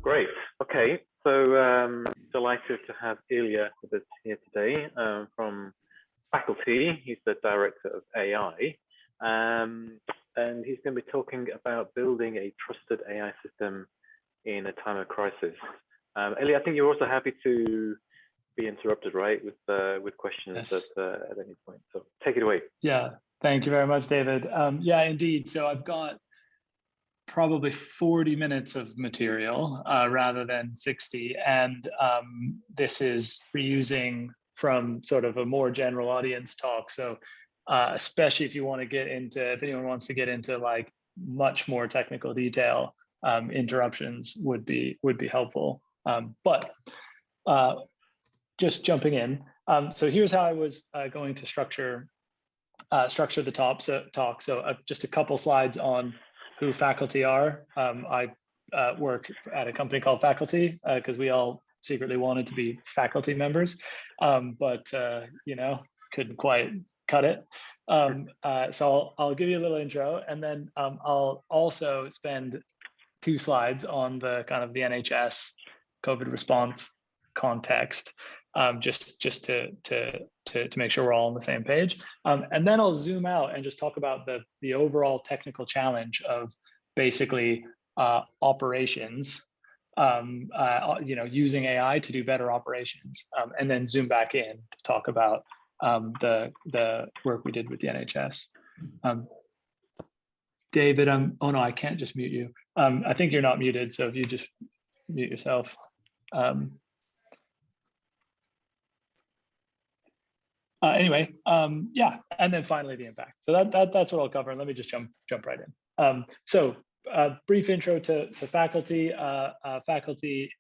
Great. Okay. So delighted to have Ilya with us here today from faculty. He's the director of AI. And he's going to be talking about building a trusted AI system in a time of crisis. Ilya, I think you're also happy to be interrupted, right, with questions Yes. at any point. So take it away. Yeah, thank you very much, David. Yeah, indeed. So I've got probably 40 minutes of material rather than 60. And this is reusing from sort of a more general audience talk. So especially if you want to get into, if anyone wants to get into like much more technical detail, interruptions would be helpful. But just jumping in. So here's how I was going to structure the talk. So just a couple slides on who faculty are. I work at a company called Faculty because we all secretly wanted to be faculty members, but you know, couldn't quite cut it. So I'll give you a little intro, and then I'll also spend 2 slides on the kind of the NHS COVID response context, just to make sure we're all on the same page. And then I'll zoom out and just talk about the overall technical challenge of basically operations, you know, using AI to do better operations, and then zoom back in to talk about the work we did with the NHS. David, oh no, I can't just mute you. I think you're not muted, so if you just mute yourself. Anyway, yeah, and then finally the impact. So that's what I'll cover. Let me just jump right in. So brief intro to faculty. Faculty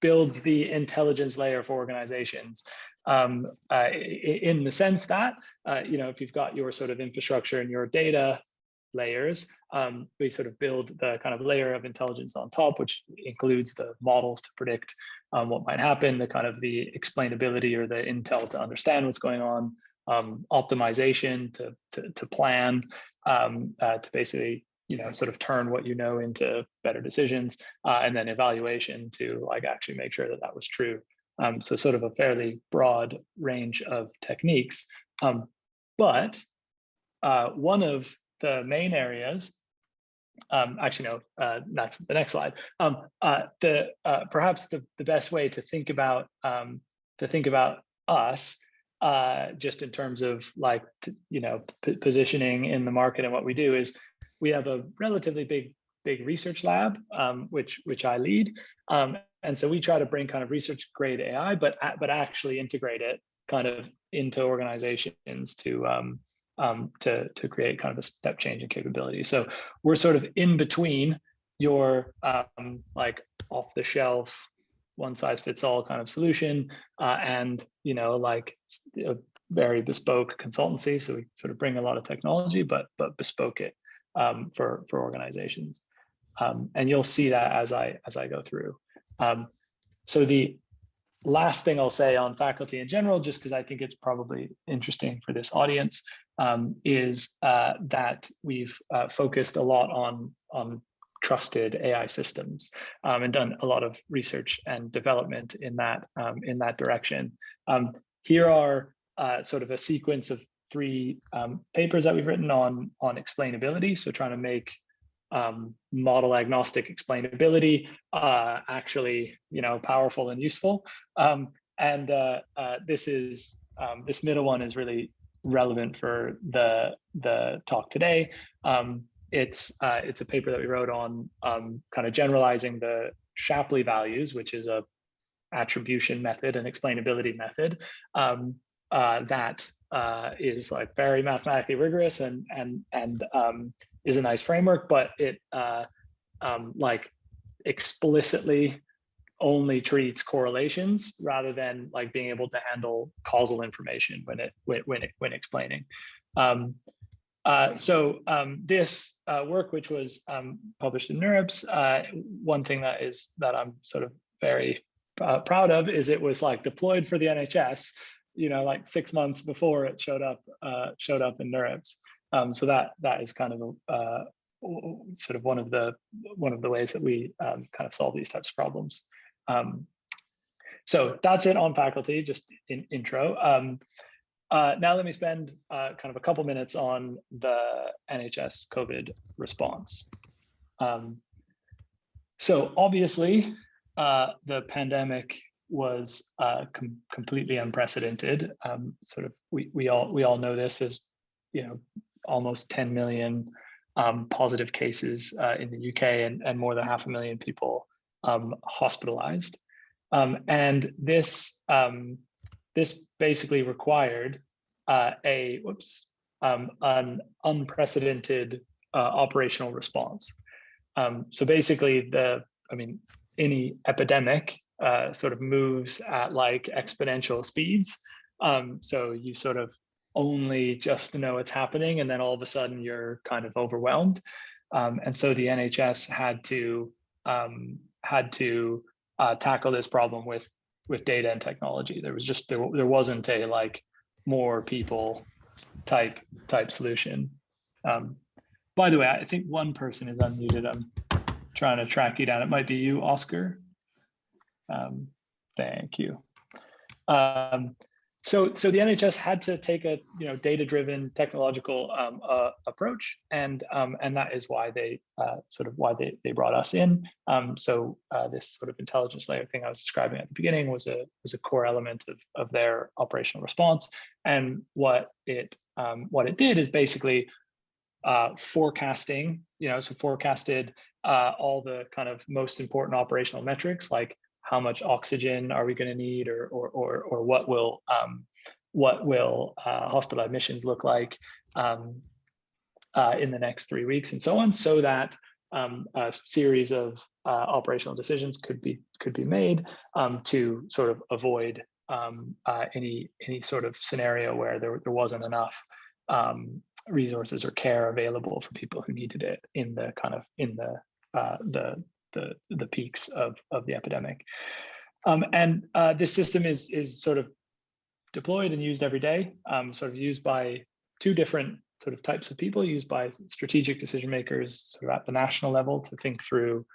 builds the intelligence layer for organizations in the sense that, you know, if you've got your sort of infrastructure and your data layers, we sort of build the kind of layer of intelligence on top, which includes the models to predict what might happen, the kind of the explainability or the intel to understand what's going on, optimization to plan, to basically, you know, sort of turn what you know into better decisions, and then evaluation to like actually make sure that that was true. So sort of a fairly broad range of techniques. But one of the main areas, actually no, that's the next slide. Perhaps the best way to think about us, just in terms of like, you know, positioning in the market and what we do, is we have a relatively big research lab, which I lead, and so we try to bring kind of research grade AI, but actually integrate it kind of into organizations to create kind of a step change in capability. So we're sort of in between your like off the shelf, one size fits all kind of solution, and, you know, like a very bespoke consultancy. So we sort of bring a lot of technology, but bespoke it for organizations. And you'll see that as I go through. So the last thing I'll say on faculty in general, just because I think it's probably interesting for this audience, is that we've focused a lot on trusted AI systems, and done a lot of research and development in that direction. Here are sort of a sequence of 3 papers that we've written on explainability. So trying to make model agnostic explainability actually, you know, powerful and useful. And this middle one is really relevant for the talk today. It's a paper that we wrote on kind of generalizing the Shapley values, which is a attribution method and explainability method that is like very mathematically rigorous and is a nice framework, but it like explicitly only treats correlations rather than like being able to handle causal information when explaining. So this work, which was published in NeurIPS, one thing that I'm sort of very proud of is it was like deployed for the NHS, like 6 months before it showed up in NeurIPS. So that is kind of sort of one of the ways that we kind of solve these types of problems. So that's it on faculty, just in intro. Now let me spend kind of a couple minutes on the NHS COVID response. So obviously, the pandemic was completely unprecedented. Sort of, we all know this as, almost 10 million positive cases in the UK, and more than 500,000 people hospitalized. And this basically required an unprecedented operational response. So basically, any epidemic sort of moves at like exponential speeds. So you sort of only just know it's happening, and then all of a sudden you're kind of overwhelmed. And so the NHS had to tackle this problem with data and technology. There wasn't a like more people type solution. By the way, I think one person is unmuted. I'm trying to track you down. It might be you, Oscar. Thank you. So the NHS had to take a data-driven technological approach, and that is why they brought us in. So this sort of intelligence layer thing I was describing at the beginning was a core element of their operational response. And what it did is basically forecasting. So forecasted all the kind of most important operational metrics, like how much oxygen are we going to need, or what will hospital admissions look like in the next 3 weeks, and so on, so that a series of operational decisions could be made to sort of avoid any sort of scenario where there wasn't enough resources or care available for people who needed it in the peaks of the epidemic. And this system is sort of deployed and used every day, sort of used by two different sort of types of people, used by strategic decision makers sort of at the national level to think through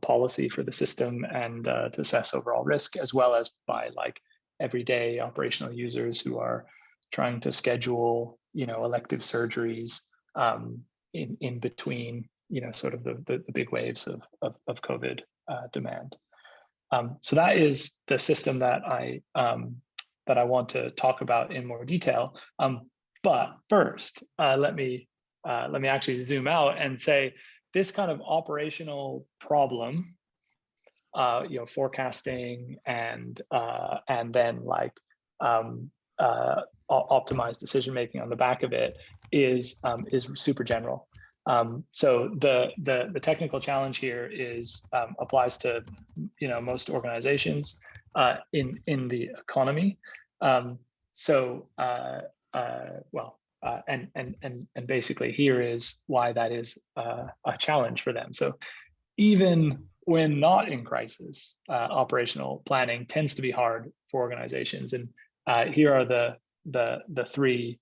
policy for the system and to assess overall risk, as well as by like everyday operational users who are trying to schedule elective surgeries in between sort of the big waves of COVID demand. So that is the system that I want to talk about in more detail. But first, let me actually zoom out and say this kind of operational problem, forecasting and then like optimized decision making on the back of it is super general. So the technical challenge here is applies to most organizations in the economy. And basically here is why that is a challenge for them. So even when not in crisis, operational planning tends to be hard for organizations, and here are the three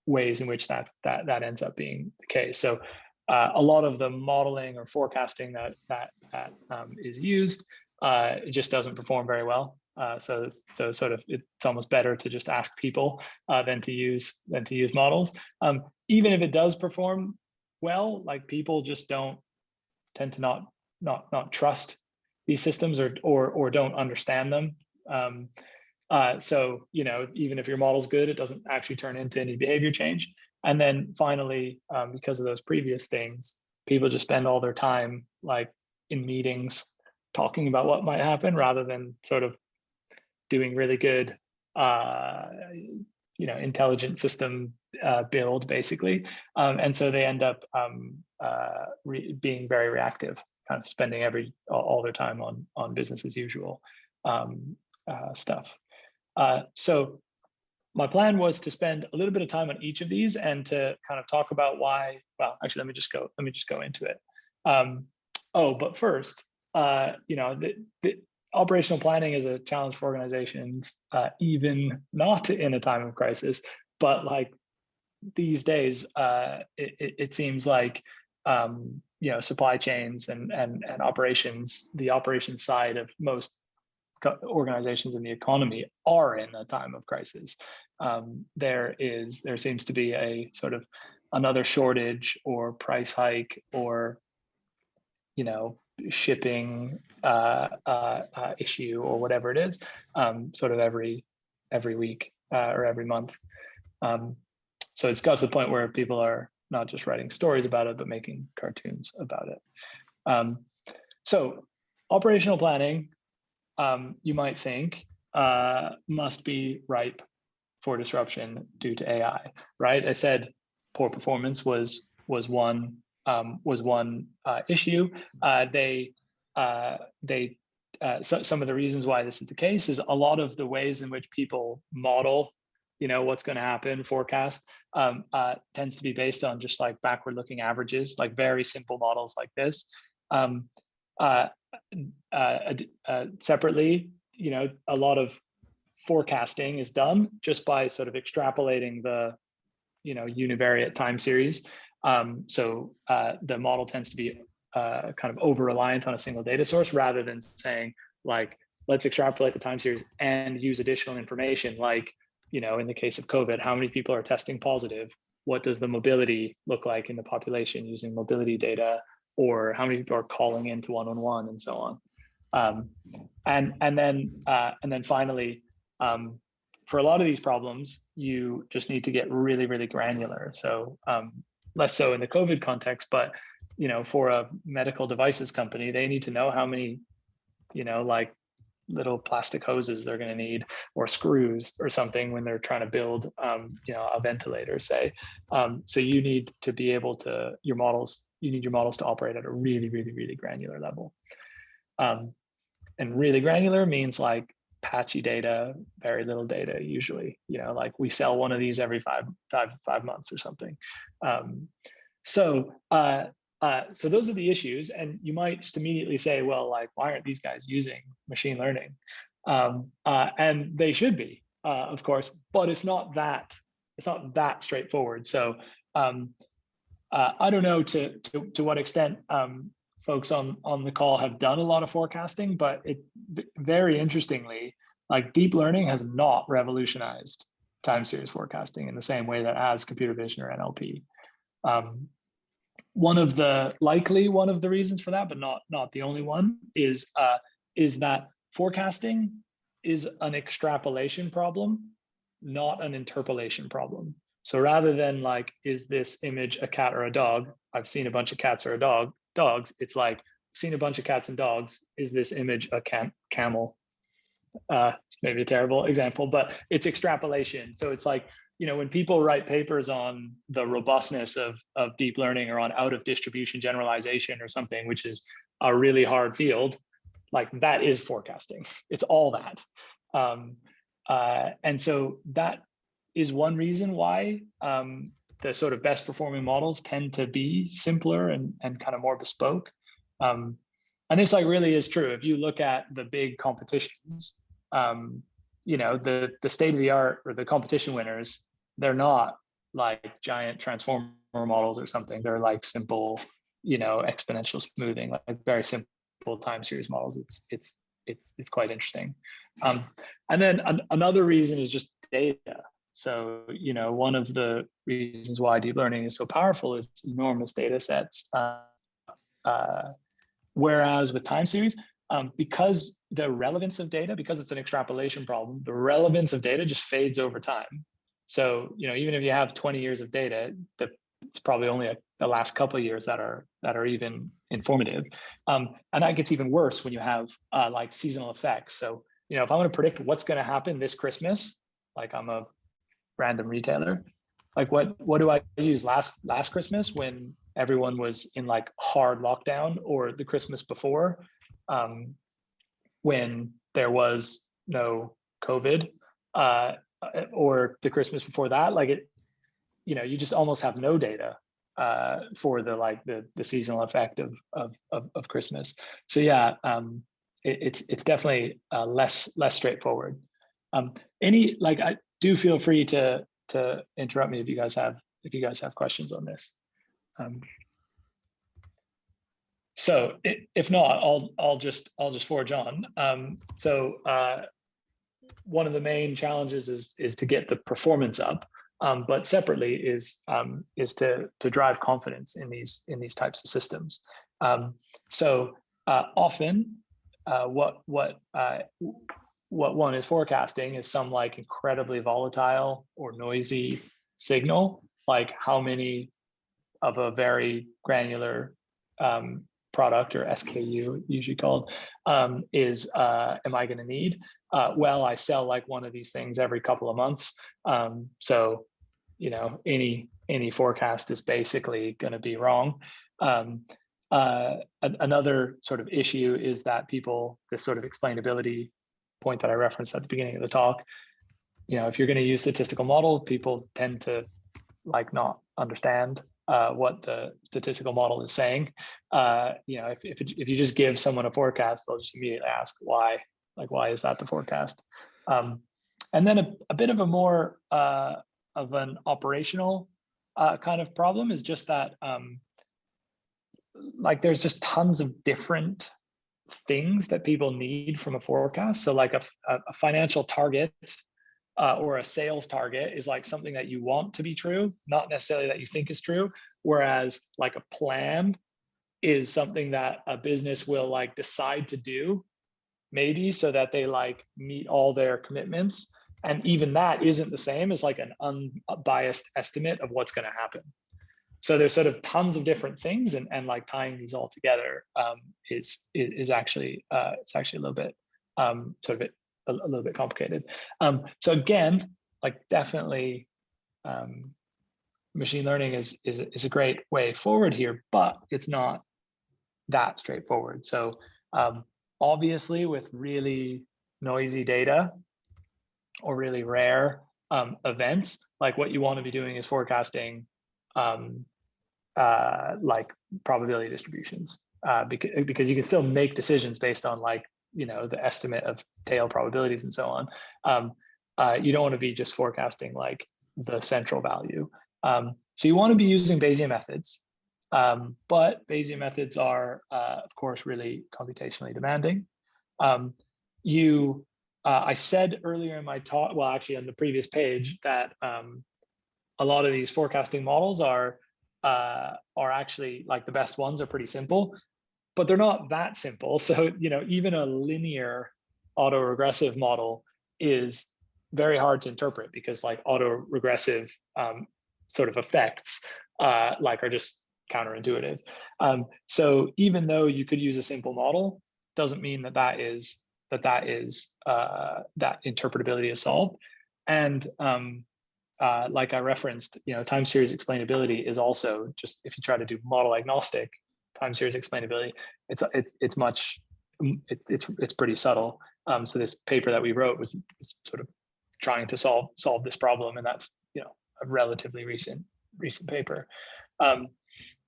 ways in which that ends up being the case. So a lot of the modeling or forecasting that is used, it just doesn't perform very well. So sort of it's almost better to just ask people than to use models. Even if it does perform well, like people just tend to not trust these systems or don't understand them. So even if your model's good, it doesn't actually turn into any behavior change. And then finally, because of those previous things, people just spend all their time like in meetings talking about what might happen rather than sort of doing really good intelligent system build, basically. And so they end up being very reactive, kind of spending all their time on business as usual stuff. So my plan was to spend a little bit of time on each of these and to kind of talk about why. Well, actually, let me just go into it. But first, operational planning is a challenge for organizations, even not in a time of crisis. But like these days, it seems like supply chains and operations, the operations side of most organizations in the economy are in a time of crisis. There seems to be a sort of another shortage or price hike or shipping issue or whatever it is, sort of every week or every month. So it's got to the point where people are not just writing stories about it, but making cartoons about it. So operational planning, you might think, must be ripe for disruption due to AI, right? I said poor performance was one issue. So some of the reasons why this is the case is a lot of the ways in which people model, what's going to happen, forecast, tends to be based on just like backward-looking averages, like very simple models like this. Separately, a lot of forecasting is done just by sort of extrapolating the, univariate time series. So the model tends to be kind of over-reliant on a single data source rather than saying, like, let's extrapolate the time series and use additional information, like, in the case of COVID, how many people are testing positive? What does the mobility look like in the population using mobility data? Or how many people are calling into 111 and so on. And then finally, for a lot of these problems, you just need to get really, really granular. So less so in the COVID context, but for a medical devices company, they need to know how many, like little plastic hoses they're going to need, or screws or something when they're trying to build, a ventilator, say. So you need to be able to, you need your models to operate at a really, really, really granular level. And really granular means like patchy data, very little data usually, like we sell one of these every five months or something. So those are the issues. And you might just immediately say, well, like, why aren't these guys using machine learning? And they should be, of course, but it's not that straightforward. So I don't know to what extent folks on the call have done a lot of forecasting, but it very interestingly, like deep learning has not revolutionized time series forecasting in the same way that has computer vision or NLP. One of the reasons for that, but not the only one, is that forecasting is an extrapolation problem, not an interpolation problem. So rather than like, is this image a cat or a dog? I've seen a bunch of cats or dogs. It's like, I've seen a bunch of cats and dogs. Is this image a camel? Maybe a terrible example, but it's extrapolation. So it's like, when people write papers on the robustness of deep learning or on out of distribution generalization or something, which is a really hard field, like that is forecasting. It's all that. And so that is one reason why the sort of best performing models tend to be simpler and kind of more bespoke. And this like really is true. If you look at the big competitions, the state of the art or the competition winners, they're not like giant transformer models or something. They're like simple, exponential smoothing, like very simple time series models. It's quite interesting. And then another reason is just data. So, one of the reasons why deep learning is so powerful is enormous data sets. Whereas with time series, because the relevance of data, because it's an extrapolation problem, the relevance of data just fades over time. So, even if you have 20 years of data, it's probably only the last couple of years that are even informative. And that gets even worse when you have like seasonal effects. So, if I want to predict what's going to happen this Christmas, like I'm a random retailer, like what do I use last Christmas when everyone was in like hard lockdown, or the Christmas before when there was no COVID, or the Christmas before that? Like you just almost have no data for the seasonal effect of Christmas. So yeah, it's definitely less straightforward. I do feel free to interrupt me if you guys have questions on this. So if not, I'll just forge on. One of the main challenges is to get the performance up, but separately is to drive confidence in these types of systems. Often, what one is forecasting is some like incredibly volatile or noisy signal, like how many of a very granular product, or SKU usually called, am I going to need? Well, I sell like one of these things every couple of months. So, any forecast is basically going to be wrong. Another sort of issue is that this sort of explainability point that I referenced at the beginning of the talk, if you're going to use statistical models, people tend to like not understand what the statistical model is saying. If you just give someone a forecast, they'll just immediately ask why. Like, why is that the forecast? And then a bit of a more of an operational kind of problem is just that like there's just tons of different things that people need from a forecast. So like a financial target or a sales target is like something that you want to be true, not necessarily that you think is true. Whereas like a plan is something that a business will like decide to do, maybe so that they like meet all their commitments. And even that isn't the same as like an unbiased estimate of what's going to happen. So there's sort of tons of different things, and like tying these all together is actually it's actually a little bit sort of a little bit complicated. So again, like definitely machine learning is a great way forward here, but it's not that straightforward. So obviously with really noisy data or really rare events, like what you want to be doing is forecasting like probability distributions, because you can still make decisions based on like, the estimate of tail probabilities and so on. You don't want to be just forecasting like the central value. So you want to be using Bayesian methods, but Bayesian methods are, of course, really computationally demanding. I said earlier in my talk, well, actually on the previous page, that a lot of these forecasting models are actually like the best ones are pretty simple, but they're not that simple. So, even a linear autoregressive model is very hard to interpret because like autoregressive sort of effects like are just counterintuitive. So even though you could use a simple model, doesn't mean that interpretability is solved. And like I referenced, time series explainability is also just, if you try to do model agnostic time series explainability, it's pretty subtle. So this paper that we wrote was sort of trying to solve this problem, and that's a relatively recent paper.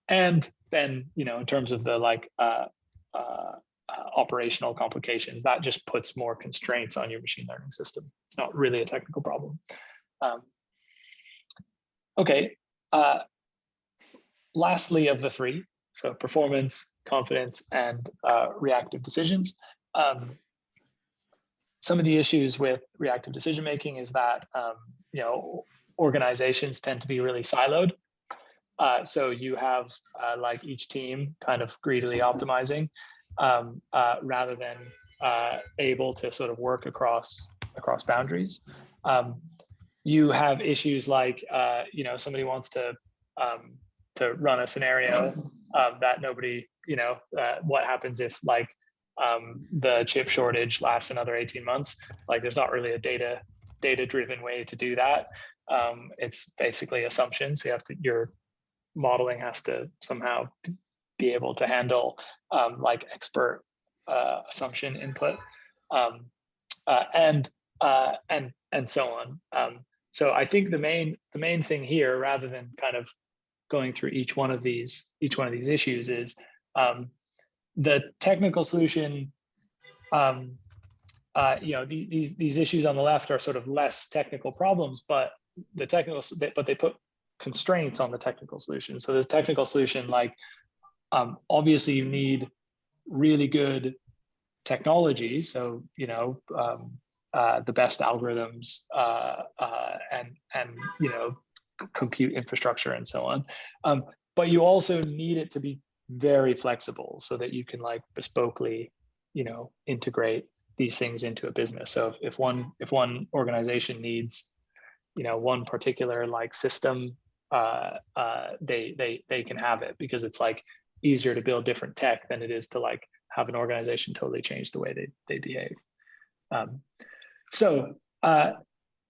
And then in terms of the like operational complications, that just puts more constraints on your machine learning system. It's not really a technical problem. Okay. Lastly of the three, so performance, confidence, and reactive decisions. Some of the issues with reactive decision making is that organizations tend to be really siloed. So you have like each team kind of greedily optimizing rather than able to sort of work across boundaries. You have issues like somebody wants to run a scenario that nobody, what happens if like the chip shortage lasts another 18 months? Like there's not really a data-driven way to do that. It's basically assumptions. Your modeling has to somehow be able to handle like expert assumption input and so on. So I think the main thing here, rather than kind of going through each one of these issues, is the technical solution these issues on the left are sort of less technical problems, but they put constraints on the technical solution. So the technical solution, like obviously you need really good technology. So the best algorithms and compute infrastructure and so on. But you also need it to be very flexible so that you can like bespokely, integrate these things into a business. So if one organization needs, one particular like system, they can have it, because it's like easier to build different tech than it is to like have an organization totally change the way they behave. So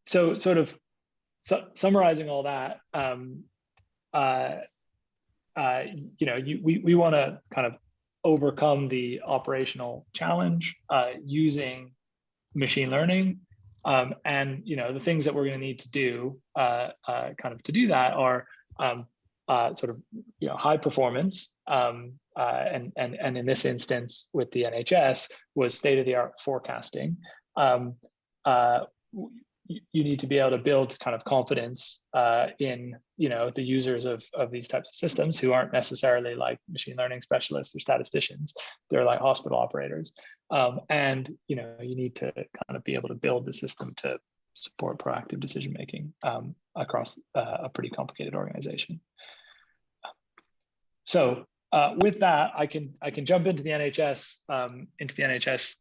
sort of summarizing all that, we want to kind of overcome the operational challenge using machine learning, and the things that we're going to need to do to do that are sort of high performance, and in this instance with the NHS was state-of-the-art forecasting. You need to be able to build kind of confidence in the users of these types of systems, who aren't necessarily like machine learning specialists or statisticians. They're like hospital operators, and you need to kind of be able to build the system to support proactive decision making across a pretty complicated organization. So with that, I can jump into the NHS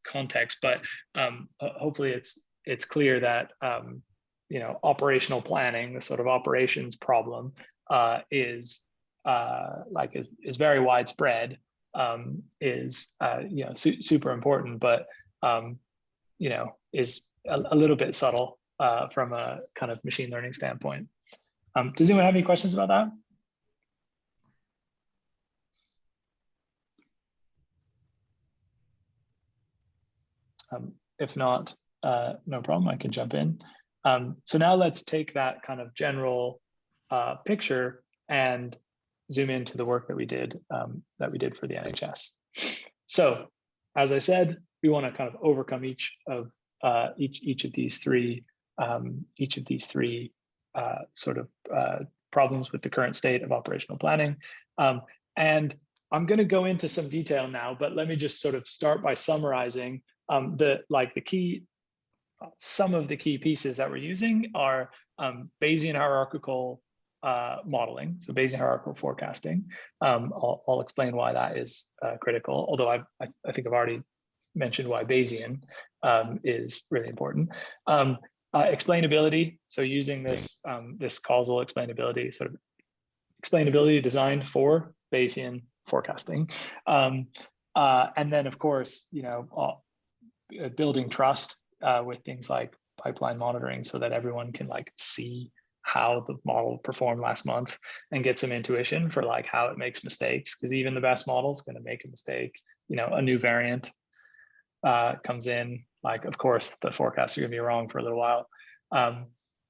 context, but hopefully it's clear that operational planning, the sort of operations problem, is very widespread, is super important, but is a little bit subtle from a kind of machine learning standpoint. Does anyone have any questions about that? If not, no problem, I can jump in. So now let's take that kind of general picture and zoom into the work that we did for the NHS. So, as I said, we want to kind of overcome each of these three sort of problems with the current state of operational planning. And I'm going to go into some detail now, but let me just sort of start by summarizing some of the key pieces that we're using are Bayesian hierarchical modeling, so Bayesian hierarchical forecasting. I'll explain why that is critical, although I think I've already mentioned why Bayesian is really important. Explainability, so using this causal explainability, sort of explainability designed for Bayesian forecasting. And then, of course, building trust with things like pipeline monitoring, so that everyone can like see how the model performed last month and get some intuition for like how it makes mistakes, because even the best model is going to make a mistake. A new variant comes in, like of course the forecasts are going to be wrong for a little while, and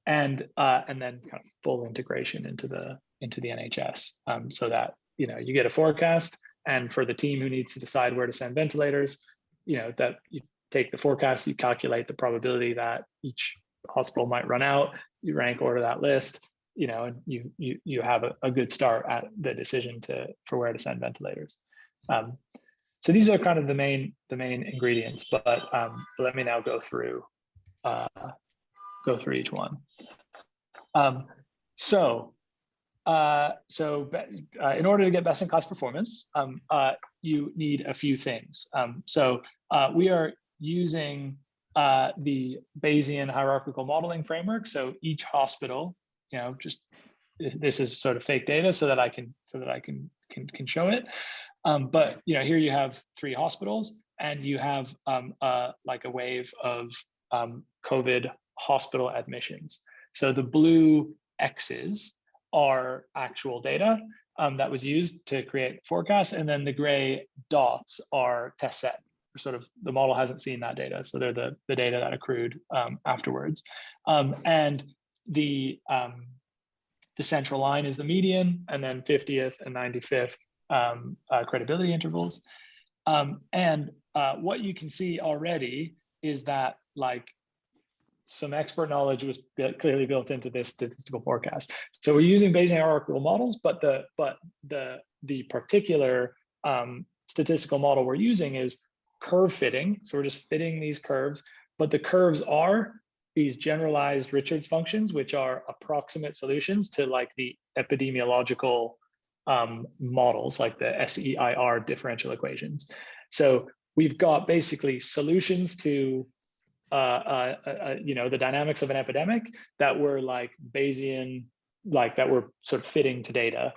then kind of full integration into the NHS, so that you get a forecast, and for the team who needs to decide where to send ventilators, that you take the forecast, you calculate the probability that each hospital might run out, you rank order that list, and you have a good start at the decision for where to send ventilators. So these are kind of the main ingredients, but let me now go through each one. So in order to get best-in-class performance, you need a few things. So we are using the Bayesian hierarchical modeling framework. So each hospital, this is sort of fake data so that I can show it. But here you have 3 hospitals, and you have like a wave of COVID hospital admissions. So the blue X's are actual data that was used to create forecasts, and then the gray dots are test set. Sort of the model hasn't seen that data, so they're the data that accrued afterwards. And the central line is the median, and then 50th and 95th credibility intervals. And what you can see already is that like some expert knowledge was clearly built into this statistical forecast. So we're using Bayesian hierarchical models, but the particular statistical model we're using is curve fitting. So we're just fitting these curves, but the curves are these generalized Richards functions, which are approximate solutions to like the epidemiological models, like the SEIR differential equations. So we've got basically solutions to the dynamics of an epidemic that were like Bayesian, like that were sort of fitting to data.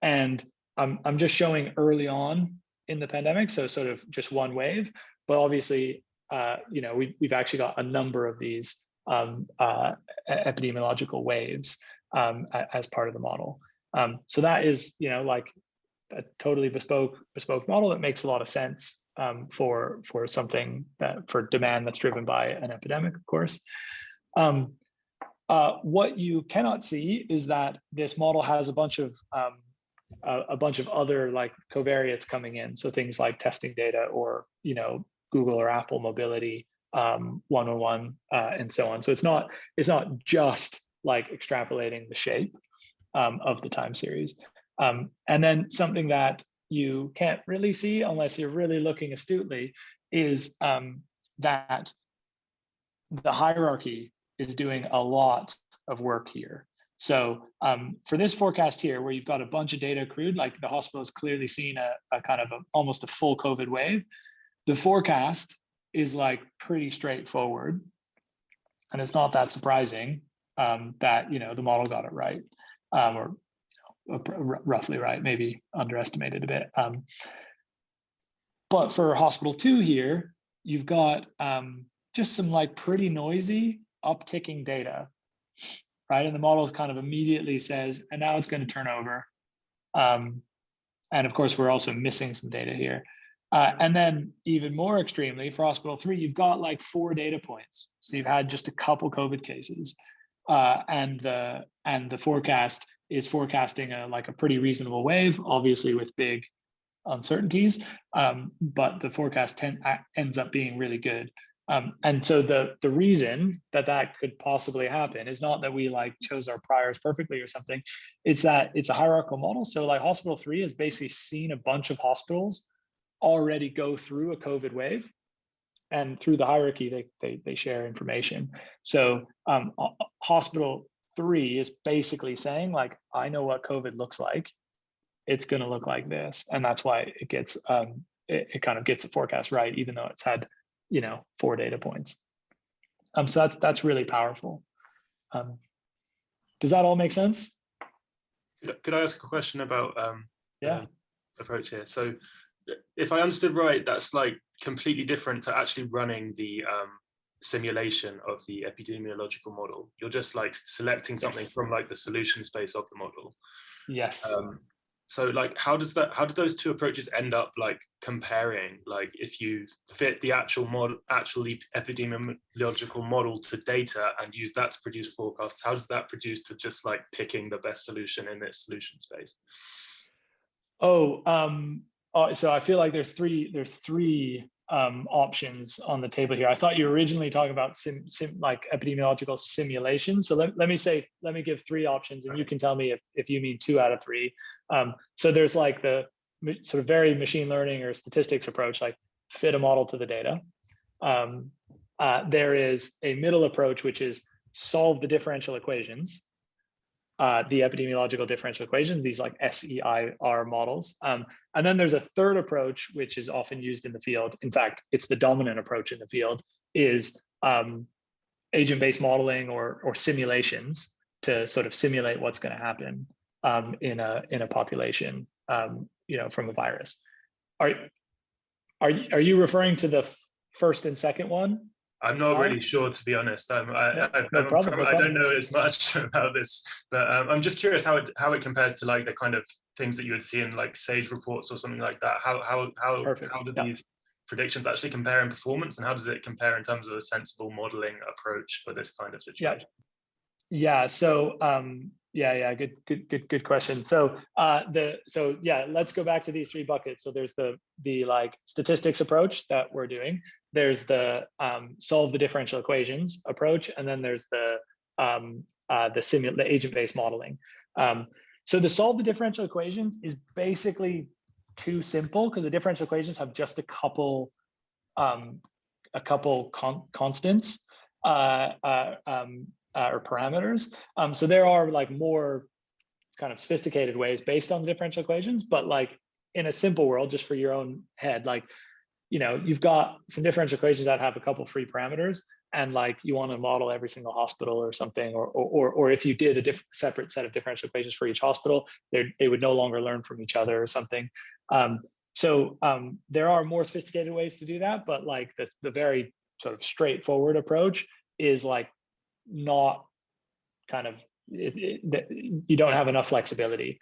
And I'm just showing early on in the pandemic, so sort of just one wave, but obviously, we've actually got a number of these epidemiological waves as part of the model. So that is, like a totally bespoke model that makes a lot of sense for something for demand that's driven by an epidemic, of course. What you cannot see is that this model has a bunch of other like covariates coming in. So things like testing data or, Google or Apple mobility, 101, and so on. So it's not just like extrapolating the shape of the time series. And then something that you can't really see unless you're really looking astutely is that the hierarchy is doing a lot of work here. So for this forecast here, where you've got a bunch of data accrued, like the hospital has clearly seen a kind of almost a full COVID wave, the forecast is like pretty straightforward. And it's not that surprising that, the model got it right, or roughly right, maybe underestimated a bit. But for hospital 2 here, you've got just some like pretty noisy upticking data, right? And the model kind of immediately says, and now it's going to turn over. And of course, we're also missing some data here. And then even more extremely for hospital 3, you've got like 4 data points. So you've had just a couple COVID cases, and the forecast is forecasting a pretty reasonable wave, obviously with big uncertainties, but the forecast ends up being really good. And so the reason that could possibly happen is not that we like chose our priors perfectly or something. It's that it's a hierarchical model. So like hospital 3 has basically seen a bunch of hospitals already go through a COVID wave, and through the hierarchy, they share information. So hospital 3 is basically saying like, I know what COVID looks like. It's going to look like this. And that's why it gets, it kind of gets the forecast right, even though it's had, 4 data points. So that's really powerful. Does that all make sense? Could I ask a question about yeah, approach here? So if I understood right, that's like completely different to actually running the simulation of the epidemiological model. You're just like selecting something from like the solution space of the model. Yes. So like, how do those two approaches end up like comparing? Like if you fit the actual epidemiological model to data and use that to produce forecasts, how does that produce to just like picking the best solution in this solution space? So I feel like there's three options on the table here. I thought you were originally talking about like epidemiological simulations. So let me give 3 options, and you can tell me if you mean 2 out of 3. So there's like the sort of very machine learning or statistics approach, like fit a model to the data. There is a middle approach, which is solve the differential equations. The epidemiological differential equations, these like SEIR models. And then there's a third approach, which is often used in the field. In fact, it's the dominant approach in the field, is agent-based modeling or simulations to sort of simulate what's going to happen in a population, from a virus. Are you referring to the first and second one? I'm not really sure, to be honest. I don't know as much about this, but I'm just curious how it compares to like the kind of things that you would see in like SAGE reports or something like that. How do these predictions actually compare in performance, and how does it compare in terms of a sensible modeling approach for this kind of situation? Yeah. So Yeah, good question. So let's go back to these three buckets. So there's the like statistics approach that we're doing. There's the solve the differential equations approach, and then there's the agent-based modeling. So the solve the differential equations is basically too simple because the differential equations have just a couple constants or parameters. So there are like more kind of sophisticated ways based on the differential equations, but like in a simple world, just for your own head, like, you know, you've got some differential equations that have a couple free parameters, and like you want to model every single hospital or something, or if you did a separate set of differential equations for each hospital, they would no longer learn from each other or something. So there are more sophisticated ways to do that, but like the very sort of straightforward approach is like not kind of, you don't have enough flexibility.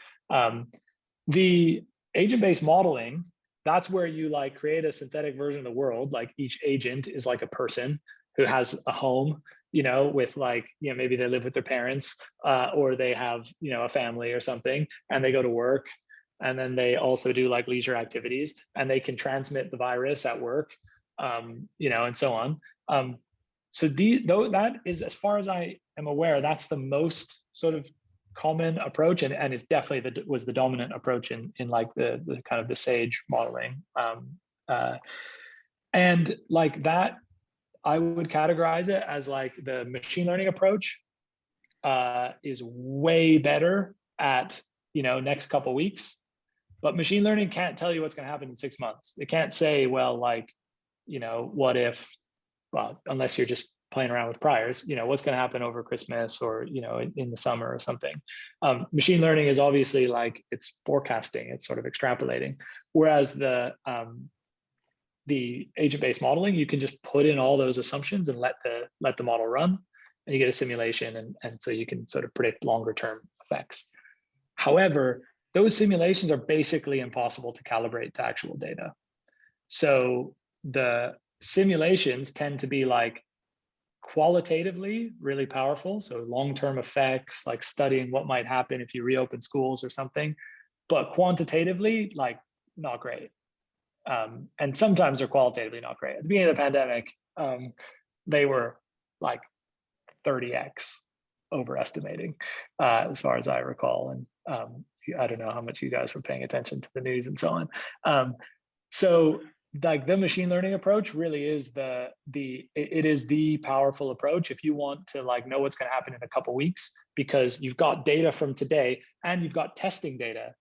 The agent-based modeling, that's where you like create a synthetic version of the world. Like each agent is like a person who has a home, you know, with like, you know, maybe they live with their parents or they have, you know, a family or something, and they go to work, and then they also do like leisure activities, and they can transmit the virus at work, you know, and so on. So that is, as far as I am aware, that's the most sort of common approach, and it's definitely was the dominant approach in like the kind of the SAGE modeling. And like that, I would categorize it as like the machine learning approach is way better at, you know, next couple weeks, but machine learning can't tell you what's going to happen in 6 months. It can't say, well, like, you know, what if, well, unless you're just playing around with priors, you know, what's going to happen over Christmas or, you know, in the summer or something. Machine learning is obviously like, it's forecasting, it's sort of extrapolating. Whereas the agent-based modeling, you can just put in all those assumptions and let the model run, and you get a simulation, and so you can sort of predict longer term effects. However, those simulations are basically impossible to calibrate to actual data. So the simulations tend to be like qualitatively really powerful, so long-term effects, like studying what might happen if you reopen schools or something, but quantitatively, like not great. And sometimes they're qualitatively not great. At the beginning of the pandemic, they were like 30x overestimating, as far as I recall. And I don't know how much you guys were paying attention to the news and so on. So like the machine learning approach really is it is the powerful approach if you want to like know what's going to happen in a couple weeks, because you've got data from today and you've got testing data.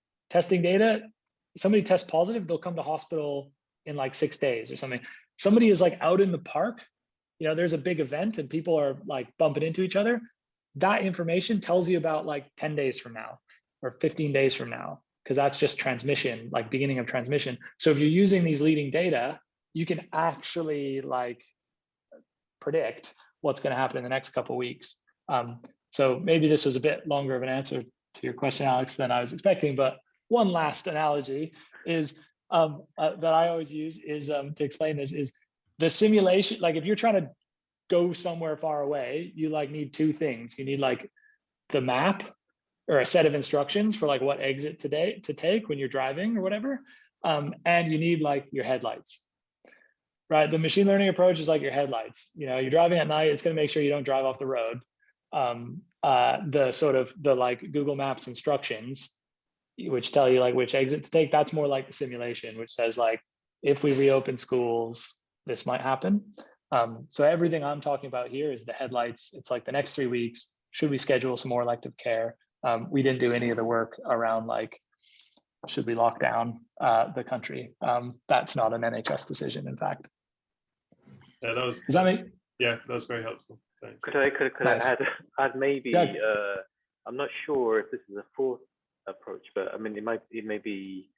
Somebody tests positive, they'll come to hospital in like 6 days or something. Somebody is like out in the park, you know, there's a big event and people are like bumping into each other. That information tells you about like 10 days from now or 15 days from now, because that's just transmission, like beginning of transmission. So if you're using these leading data, you can actually like predict what's going to happen in the next couple of weeks. So maybe this was a bit longer of an answer to your question, Alex, than I was expecting, but one last analogy is that I always use is to explain this is the simulation. Like if you're trying to go somewhere far away, you like need two things. You need like the map or a set of instructions for like what exit to take when you're driving or whatever. And you need like your headlights, right? The machine learning approach is like your headlights. You know, you're driving at night, it's going to make sure you don't drive off the road. The like Google Maps instructions, which tell you like which exit to take, that's more like the simulation, which says like, if we reopen schools, this might happen. So everything I'm talking about here is the headlights. It's like the next 3 weeks, should we schedule some more elective care? We didn't do any of the work around like, should we lock down the country? That's not an NHS decision, in fact. Yeah, that was. Does that make? Yeah, that was very helpful. Thanks. Could I add maybe? Yeah. I'm not sure if this is a fourth approach, but I mean it may be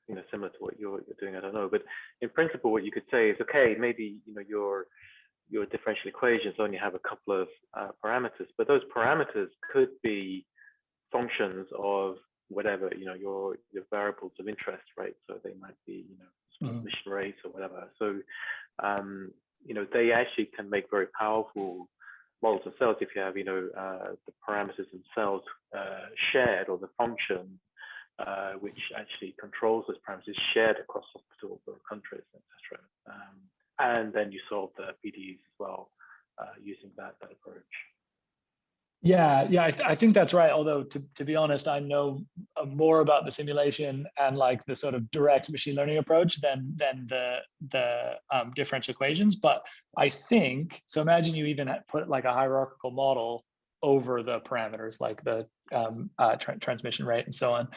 you know, similar to what you're doing. I don't know, but in principle, what you could say is, okay, maybe you know your differential equations only have a couple of parameters, but those parameters could be functions of whatever, you know, your variables of interest, right? So they might be, you know, transmission rates or whatever. So you know, they actually can make very powerful models themselves, if you have, the parameters themselves shared, or the function which actually controls those parameters shared across hospitals or countries, etc. And then you solve the PDEs as well using that approach. Yeah, I think that's right. Although to be honest, I know more about the simulation and like the sort of direct machine learning approach than the differential equations. But I think so. Imagine you even put like a hierarchical model over the parameters, like the transmission rate and so on.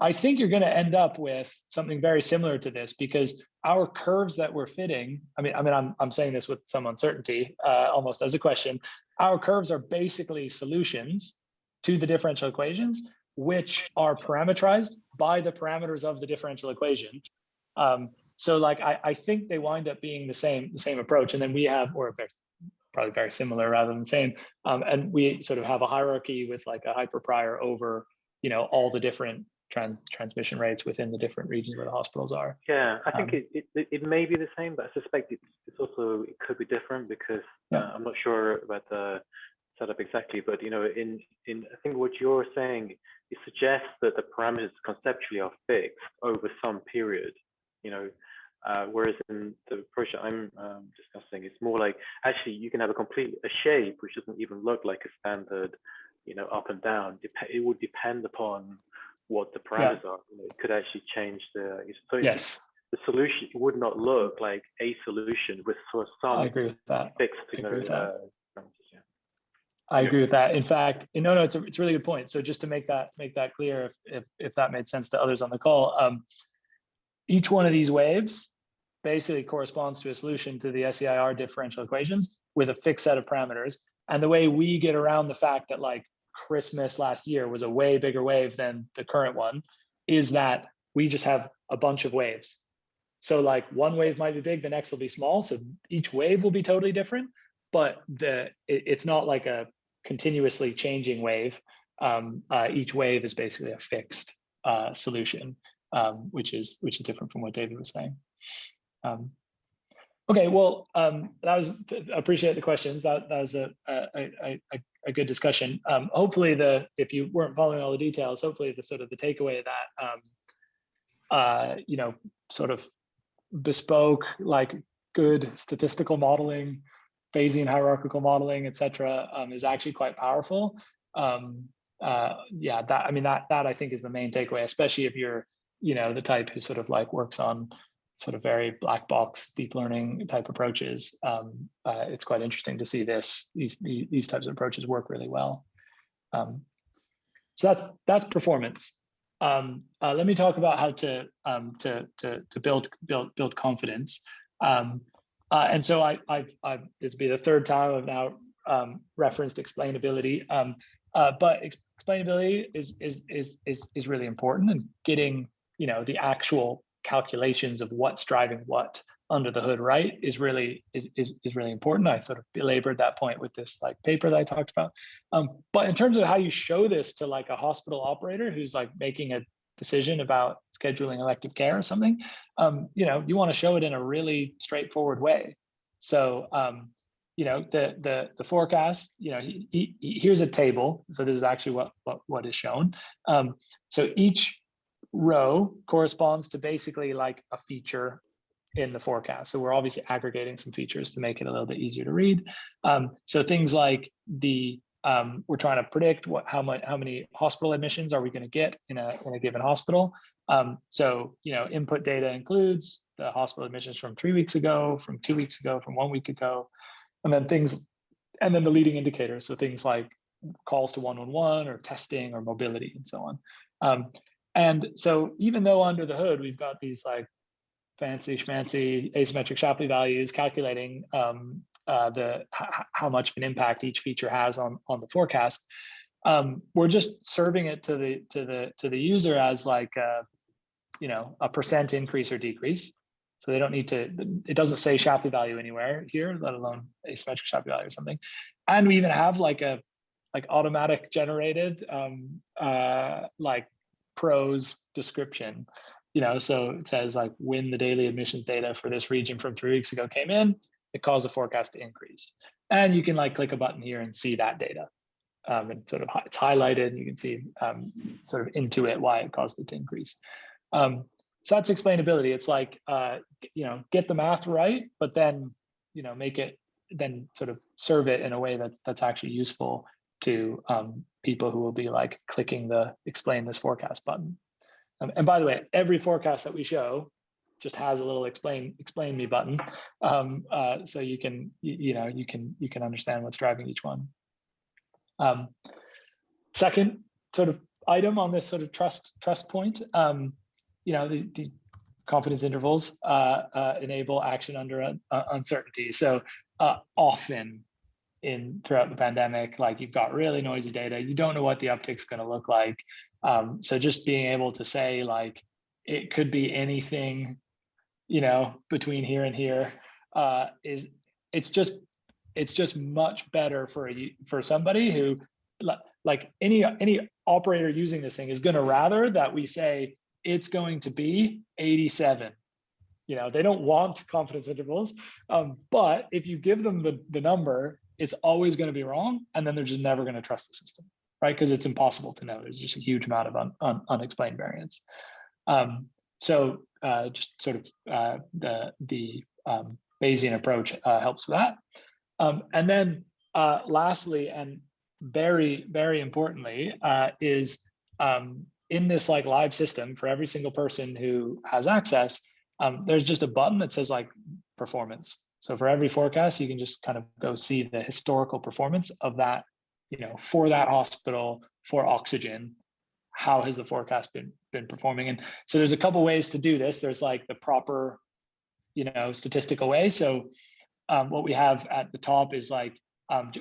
I think you're going to end up with something very similar to this, because our curves that we're fitting, I'm saying this with some uncertainty, almost as a question. Our curves are basically solutions to the differential equations, which are parameterized by the parameters of the differential equation. So like, I think they wind up being the same approach. And then we have, or probably very similar rather than same. And we sort of have a hierarchy with like a hyperprior over, all the different transmission rates within the different regions where the hospitals are. Yeah, I think it may be the same, but I suspect it could be different, because I'm not sure about the setup exactly. But in I think what you're saying, it suggests that the parameters conceptually are fixed over some period. Whereas in the approach that I'm discussing, it's more like actually you can have a shape which doesn't even look like a standard, up and down. It would depend upon what the parameters are. It could actually change the. So yes. The solution would not look like a solution with sort of some I agree with that. fixed, parameters. I agree with that. In fact, no, it's a really good point. So just to make that clear, if that made sense to others on the call, each one of these waves basically corresponds to a solution to the SEIR differential equations with a fixed set of parameters. And the way we get around the fact that like Christmas last year was a way bigger wave than the current one is that we just have a bunch of waves. So like one wave might be big, the next will be small. So each wave will be totally different, but it's not like a continuously changing wave. Each wave is basically a fixed solution, which is different from what David was saying. Okay, well, appreciate the questions. That was a good discussion. Hopefully if you weren't following all the details, hopefully the sort of the takeaway of that, sort of bespoke, like good statistical modeling, Bayesian hierarchical modeling, et cetera, is actually quite powerful. That I think is the main takeaway, especially if you're, the type who sort of like works on sort of very black box deep learning type approaches. It's quite interesting to see these types of approaches work really well. So that's performance. Let me talk about how to build confidence. And so this will be the third time I've now referenced explainability. But explainability is really important, and getting the actual calculations of what's driving what under the hood right is really important. I sort of belabored that point with this like paper that I talked about. But in terms of how you show this to like a hospital operator who's like making a decision about scheduling elective care or something, you want to show it in a really straightforward way. So the forecast, here's a table. So this is actually what is shown. So each row corresponds to basically like a feature in the forecast. So we're obviously aggregating some features to make it a little bit easier to read. So things like we're trying to predict how many hospital admissions are we going to get in a given hospital. So input data includes the hospital admissions from 3 weeks ago, from 2 weeks ago, from 1 week ago, and then the leading indicators. So things like calls to 111 or testing or mobility and so on. And so even though under the hood we've got these like fancy schmancy asymmetric Shapley values calculating how much of an impact each feature has on the forecast, we're just serving it to the user as like a percent increase or decrease. So they don't need to. It doesn't say Shapley value anywhere here, let alone asymmetric Shapley value or something. And we even have like automatic generated like prose description. So it says like when the daily admissions data for this region from 3 weeks ago came in, it caused the forecast to increase. And you can like click a button here and see that data. And sort of it's highlighted, and you can see sort of intuit why it caused it to increase. So that's explainability. It's like, you know, get the math right, but then, you know, make it, then sort of serve it in a way that's actually useful to people who will be like clicking the explain this forecast button. And by the way, every forecast that we show just has a little explain me button, so you can you can understand what's driving each one. Second sort of item on this sort of trust point, you know, the confidence intervals enable action under uncertainty. So often throughout the pandemic, like you've got really noisy data, you don't know what the uptick's going to look like. So just being able to say like it could be anything, you know, between here and here, it's just much better for somebody who, like any operator using this thing is going to rather that we say it's going to be 87. You know, they don't want confidence intervals, but if you give them the number, it's always going to be wrong, and then they're just never going to trust the system, right? Because it's impossible to know. There's just a huge amount of unexplained variance. So just sort of the Bayesian approach helps with that. And then lastly, and very, very importantly, is in this like live system for every single person who has access, there's just a button that says like performance. So for every forecast, you can just kind of go see the historical performance of that, you know, for that hospital, for oxygen, how has the forecast been performing? And so there's a couple ways to do this. There's like the proper, you know, statistical way. So what we have at the top is like,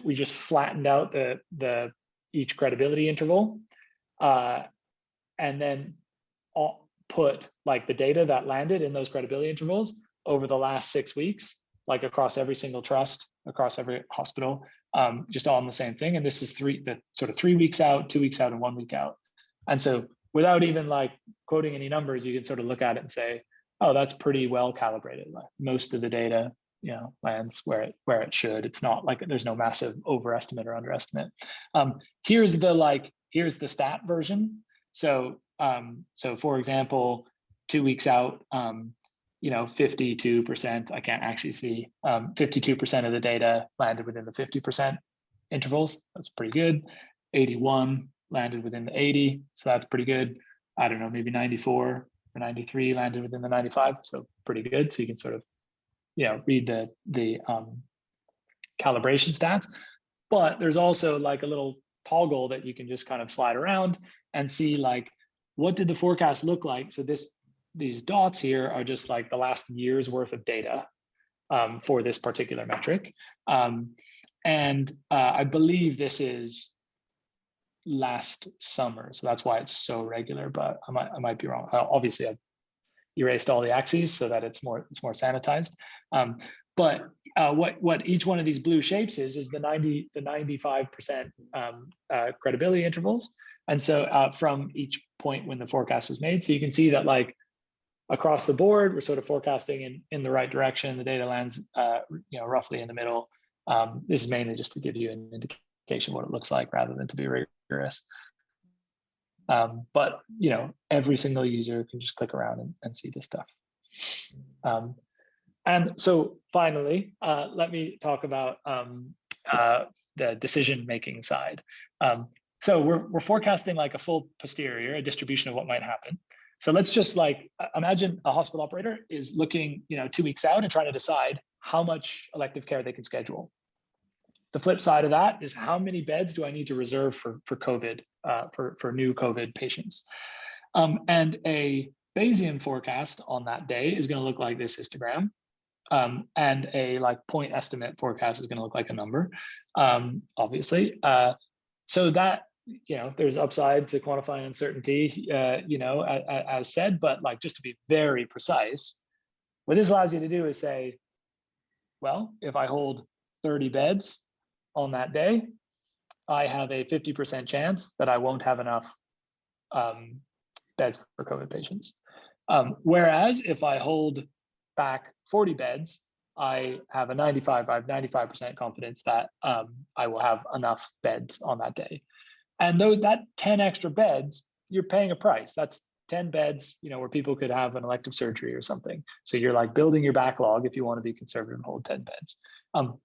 we just flattened out the each credibility interval, and then put like the data that landed in those credibility intervals over the last 6 weeks, like across every single trust, across every hospital, just all in the same thing. And this is sort of 3 weeks out, 2 weeks out, and 1 week out. And so without even like quoting any numbers, you can sort of look at it and say, oh, that's pretty well calibrated. Like most of the data, you know, lands where it should. It's not like there's no massive overestimate or underestimate. Here's the stat version. So for example, 2 weeks out, you know, 52%, I can't actually see, 52% of the data landed within the 50% intervals. That's pretty good. 81 landed within the 80, so that's pretty good. I don't know, maybe 94 or 93 landed within the 95, so pretty good. So you can sort of, you know, read the calibration stats. But there's also like a little toggle that you can just kind of slide around and see like, what did the forecast look like? So these dots here are just like the last year's worth of data for this particular metric. And I believe this is last summer, so that's why it's so regular, but I might be wrong. Obviously I've erased all the axes so that it's more sanitized. But what each one of these blue shapes is the 95% credibility intervals. And so from each point when the forecast was made, so you can see that like across the board, we're sort of forecasting in the right direction. The data lands, you know, roughly in the middle. This is mainly just to give you an indication of what it looks like rather than to be rigorous. But you know, every single user can just click around and see this stuff. And so finally, let me talk about the decision-making side. So we're forecasting like a full posterior, a distribution of what might happen. So let's just like imagine a hospital operator is looking, you know, 2 weeks out and trying to decide how much elective care they can schedule. The flip side of that is how many beds do I need to reserve for COVID, for new COVID patients? And a Bayesian forecast on that day is going to look like this histogram. And a like point estimate forecast is going to look like a number, obviously. So that, you know, there's upside to quantifying uncertainty, you know, as said, but like just to be very precise, what this allows you to do is say, well, if I hold 30 beds on that day, I have a 50% chance that I won't have enough beds for COVID patients. Whereas if I hold back 40 beds, I have 95% confidence that I will have enough beds on that day. And though that 10 extra beds, you're paying a price. That's 10 beds, where people could have an elective surgery or something. So you're like building your backlog if you want to be conservative and hold 10 beds.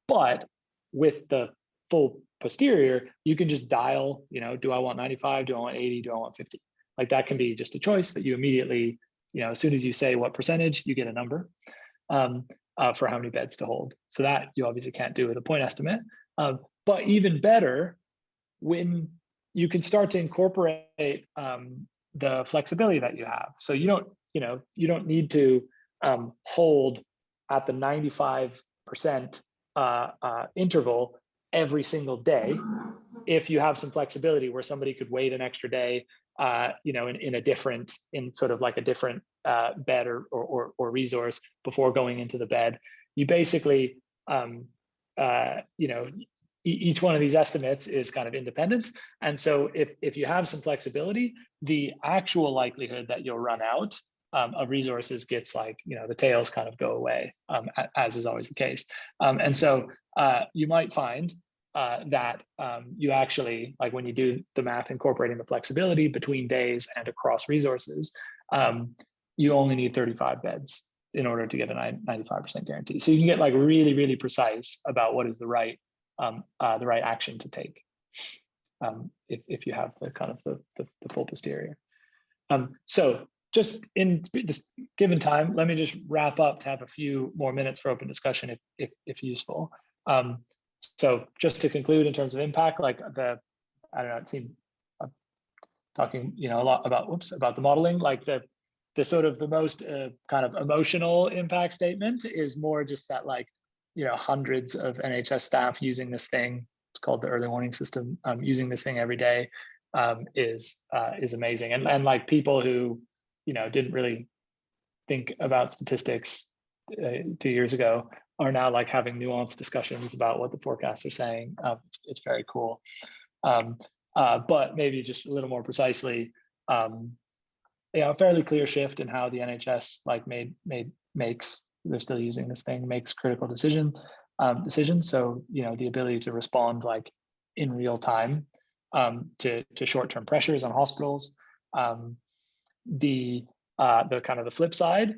But with the full posterior, you can just dial, do I want 95? Do I want 80? Do I want 50? Like that can be just a choice that you immediately, as soon as you say what percentage, you get a number for how many beds to hold. So that you obviously can't do with a point estimate. But even better, when you can start to incorporate the flexibility that you have. So you don't need to hold at the 95% interval every single day. If you have some flexibility where somebody could wait an extra day, in sort of like a different bed or resource before going into the bed, you basically, each one of these estimates is kind of independent. And so if you have some flexibility, the actual likelihood that you'll run out of resources gets the tails kind of go away, as is always the case. And so you might find that you actually, when you do the math incorporating the flexibility between days and across resources, you only need 35 beds in order to get a 95% guarantee. So you can get really, really precise about what is the right action to take if you have the kind of the full posterior. So just in this given time, let me just wrap up to have a few more minutes for open discussion if useful. So just to conclude in terms of impact, it seemed talking a lot about the modeling, the sort of the most kind of emotional impact statement is more just that hundreds of NHS staff using this thing. It's called the early warning system. Using this thing every day is amazing, and people who didn't really think about statistics 2 years ago are now having nuanced discussions about what the forecasts are saying. It's very cool. But maybe just a little more precisely, a fairly clear shift in how the NHS makes. They're still using this thing, makes critical decisions. So the ability to respond in real time to short-term pressures on hospitals. The kind of the flip side,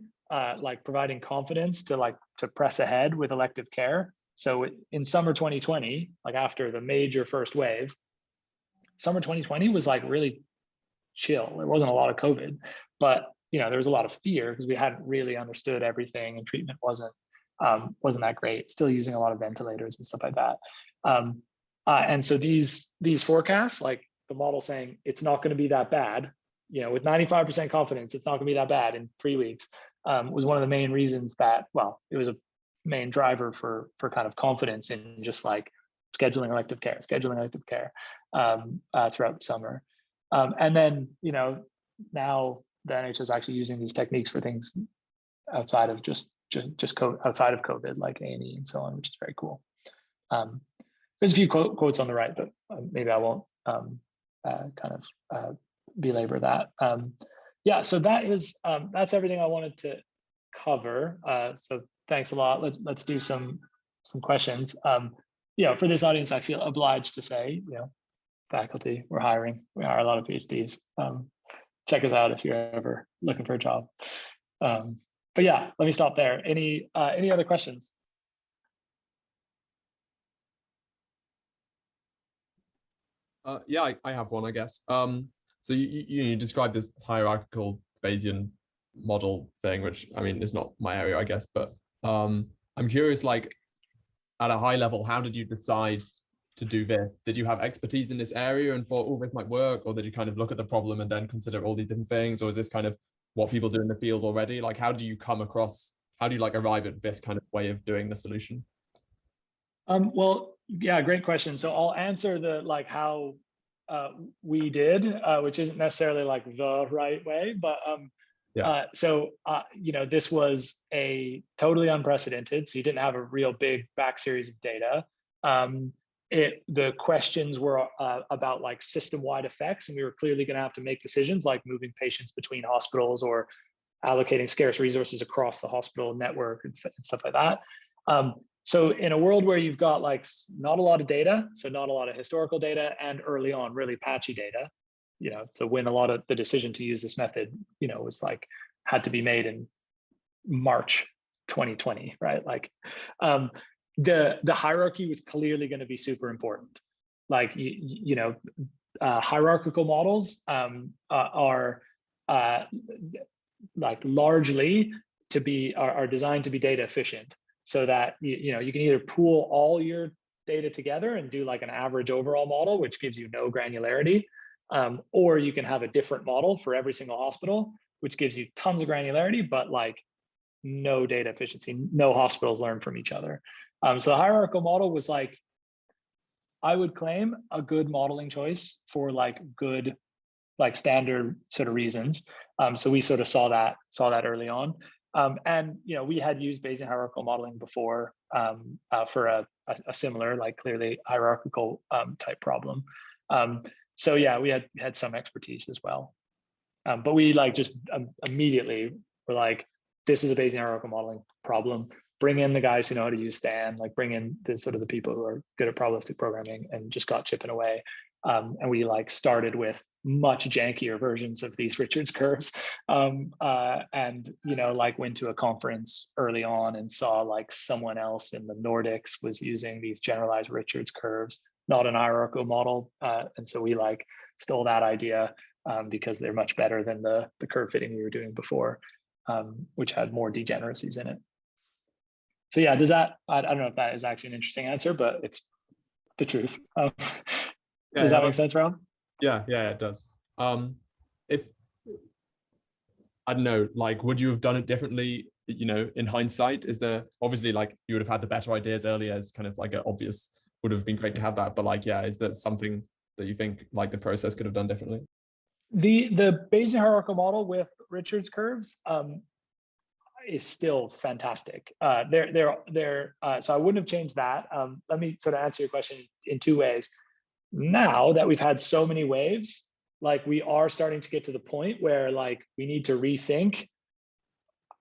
providing confidence to press ahead with elective care. So in summer 2020, after the major first wave, summer 2020 was really chill. There wasn't a lot of COVID, but there was a lot of fear because we hadn't really understood everything, and treatment wasn't that great. Still using a lot of ventilators and stuff like that. And so these forecasts, the model saying it's not going to be that bad, with 95% confidence, it's not going to be that bad in 3 weeks, was one of the main reasons that, it was a main driver for kind of confidence in just scheduling elective care throughout the summer. And then, now the NHS is actually using these techniques for things outside of just outside of COVID, like A&E and so on, which is very cool. There's a few quotes on the right, but maybe I won't belabor that. So that's everything I wanted to cover. So thanks a lot. Let's do some questions. For this audience, I feel obliged to say, faculty, we're hiring. We hire a lot of PhDs. Check us out if you're ever looking for a job. But yeah, let me stop there. Any other questions? Yeah, I have one, I guess. So you described this hierarchical Bayesian model thing, which is not my area, I guess. But I'm curious, at a high level, how did you decide to do this? Did you have expertise in this area and thought, oh, this might work, or did you kind of look at the problem and then consider all these different things, or is this kind of what people do in the field already? How do you arrive at this kind of way of doing the solution? Well, yeah, great question. So I'll answer the how we did, which isn't necessarily the right way, but this was a totally unprecedented. So you didn't have a real big back series of data. The questions were about system-wide effects, and we were clearly going to have to make decisions like moving patients between hospitals or allocating scarce resources across the hospital network and stuff like that. So in a world where you've got like not a lot of data, so not a lot of historical data, and early on really patchy data, so when a lot of the decision to use this method, was like had to be made in March 2020, right? Like the hierarchy was clearly going to be super important. Like hierarchical models are like largely are designed to be data efficient, so that you can either pool all your data together and do like an average overall model, which gives you no granularity, or you can have a different model for every single hospital, which gives you tons of granularity, but like no data efficiency. No hospitals learn from each other. So the hierarchical model was like, I would claim, a good modeling choice for like good, like standard sort of reasons. So we sort of saw that early on. And we had used Bayesian hierarchical modeling before for a similar, like clearly hierarchical type problem. So yeah, we had some expertise as well. But we like just immediately were like, this is a Bayesian hierarchical modeling problem. Bring in the guys who know how to use Stan, like bring in the people who are good at probabilistic programming, and just got chipping away. And we like started with much jankier versions of these Richards curves, and like went to a conference early on and saw like someone else in the Nordics was using these generalized Richards curves, not an hierarchical model, and so we like stole that idea because they're much better than the curve fitting we were doing before, which had more degeneracies in it. So yeah, does that, I don't know if that is actually an interesting answer, but it's the truth. Does that make sense, Rob? Yeah, it does. If, I don't know, like, would you have done it differently, in hindsight? Is there, obviously, like, you would have had the better ideas earlier as kind of like an obvious, would have been great to have that, but like, yeah, is there something that you think like the process could have done differently? The Bayesian hierarchical model with Richards curves is still fantastic. So I wouldn't have changed that. Let me sort of answer your question in two ways. Now that we've had so many waves, like we are starting to get to the point where like we need to rethink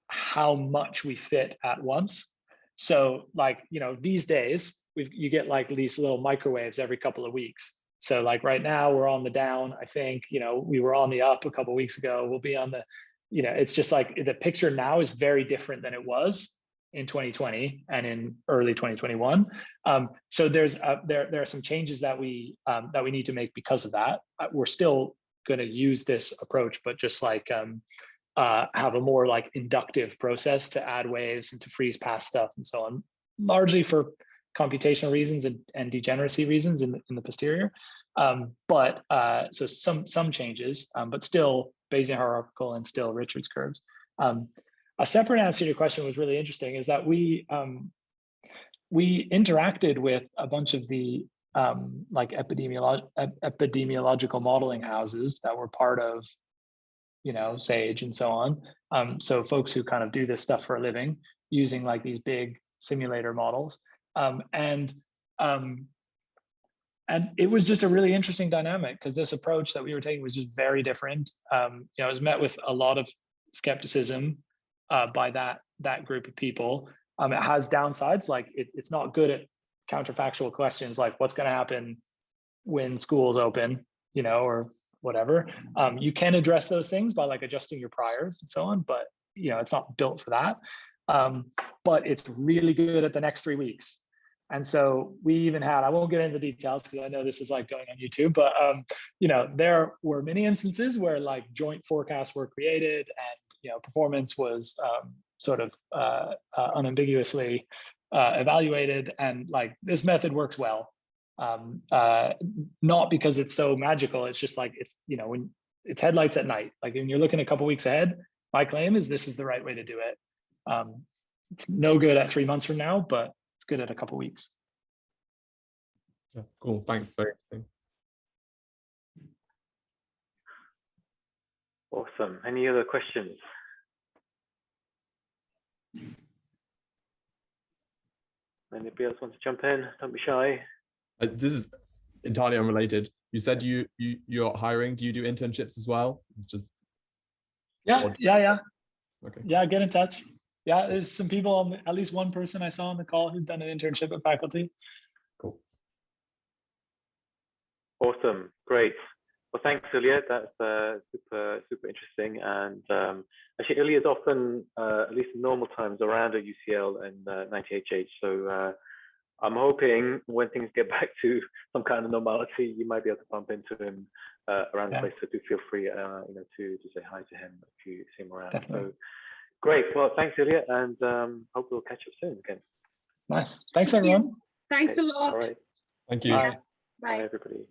how much we fit at once. So like, these days you get like these little microwaves every couple of weeks. So like right now we're on the down, I think, we were on the up a couple of weeks ago. We'll be on the, it's just like the picture now is very different than it was in 2020 and in early 2021. So there are some changes that we need to make because of that. We're still going to use this approach, but just like have a more like inductive process to add waves and to freeze past stuff and so on, largely for computational reasons and degeneracy reasons in the posterior. So some changes, but still Bayesian hierarchical and still Richards curves. A separate answer to your question was really interesting, is that we interacted with a bunch of the like epidemiological modeling houses that were part of, SAGE and so on. So folks who kind of do this stuff for a living using like these big simulator models. And it was just a really interesting dynamic, because this approach that we were taking was just very different. It was met with a lot of skepticism by that group of people. It has downsides, like it's not good at counterfactual questions like what's going to happen when schools open, or whatever. You can address those things by like adjusting your priors and so on, but it's not built for that. But it's really good at the next 3 weeks. And so we even had, I won't get into the details because I know this is like going on YouTube, but there were many instances where like joint forecasts were created and performance was sort of unambiguously evaluated, and like this method works well. Not because it's so magical, it's just like it's when it's headlights at night. Like when you're looking a couple weeks ahead, my claim is this is the right way to do it. It's no good at 3 months from now, but it's good at a couple weeks. Yeah, cool. Thanks. Very interesting. Awesome. Any other questions? Anybody else want to jump in? Don't be shy. This is entirely unrelated. You said you're hiring. Do you do internships as well? It's just yeah. Okay. Yeah, get in touch. yeah, there's some people on at least one person I saw on the call who's done an internship at faculty. Cool. Awesome, great. Well, thanks, Ilya. That's super interesting. And actually, Ilya is often, at least in normal times, around at UCL and 90HH. So I'm hoping when things get back to some kind of normality, you might be able to bump into him around the place. So do feel free, to say hi to him if you see him around. Definitely. So great. Well, thanks, Ilya, and hope we'll catch up soon again. Nice. Thanks, everyone. Thanks a lot. All right. Thank you. Bye. Bye. Bye, everybody.